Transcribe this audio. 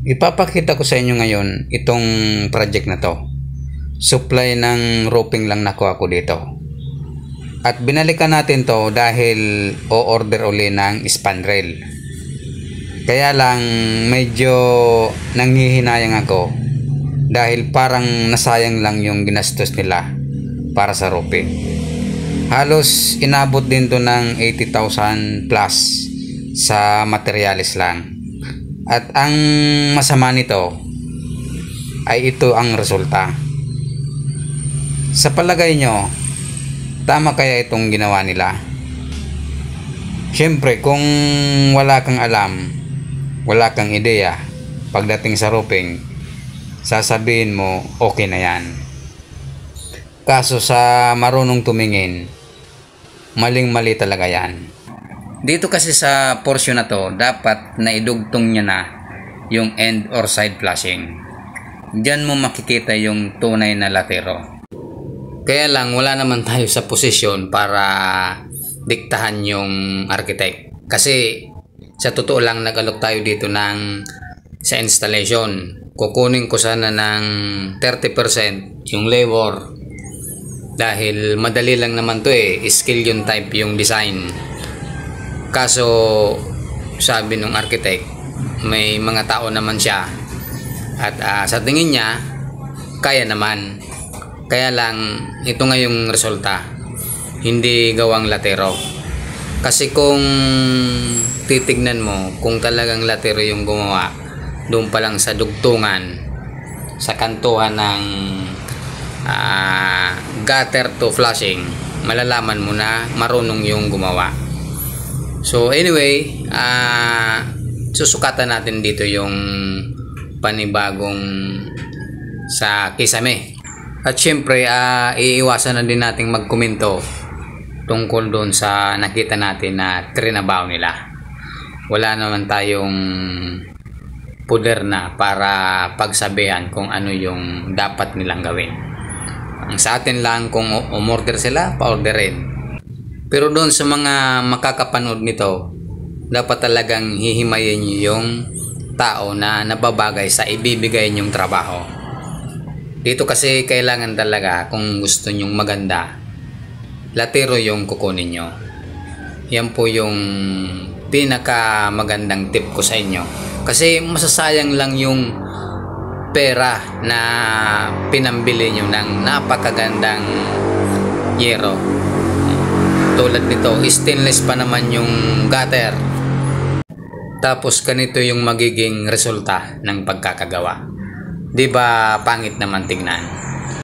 Ipapakita ko sa inyo ngayon itong project na to. Supply ng roofing lang nakuha ko dito. At binalikan natin to dahil o-order uli ng spandrel. Kaya lang medyo nanghihinayang ako dahil parang nasayang lang yung ginastos nila para sa roofing. Halos inabot din to ng 80,000 plus sa materyales lang. At ang masama nito ay ito ang resulta. Sa palagay nyo, tama kaya itong ginawa nila? Siyempre, kung wala kang alam, wala kang ideya pagdating sa roofing, sasabihin mo okay na yan. Kaso sa marunong tumingin, maling-mali talaga yan. Dito kasi sa portion na to, dapat naidugtong niya na yung end or side flashing. Diyan mo makikita yung tunay na latero. Kaya lang wala naman tayo sa posisyon para diktahan yung architect. Kasi sa totoo lang nag-alok tayo dito sa installation. Kukunin ko sana ng 30% yung labor. Dahil madali lang naman to skill yung type yung design. Kaso sabi ng architect, may mga tao naman siya at sa tingin niya kaya naman. Kaya lang ito nga yung resulta, hindi gawang latero. Kasi kung titignan mo, kung talagang latero yung gumawa, doon pa lang sa dugtungan, sa kantuhan ng gutter to flashing, malalaman mo na marunong yung gumawa. So anyway, susukatan natin dito yung panibagong sa kisame. At syempre, iiwasan na din natin magkomento tungkol doon sa nakita natin na trinabaho nila. Wala naman tayong puder na para pagsabihan kung ano yung dapat nilang gawin. Ang sa atin lang, kung umorder sila, pa-orderin. Pero doon sa mga makakapanood nito, dapat talagang hihimayin nyo yung tao na nababagay sa ibibigay nyong trabaho. Dito kasi kailangan talaga, kung gusto nyong maganda, latero yung kukunin nyo. Yan po yung pinaka magandang tip ko sa inyo. Kasi masasayang lang yung pera na pinambili nyo ng napakagandang yero. Tulad nito, stainless pa naman yung gutter. Tapos ganito yung magiging resulta ng pagkakagawa. Di ba pangit naman tingnan?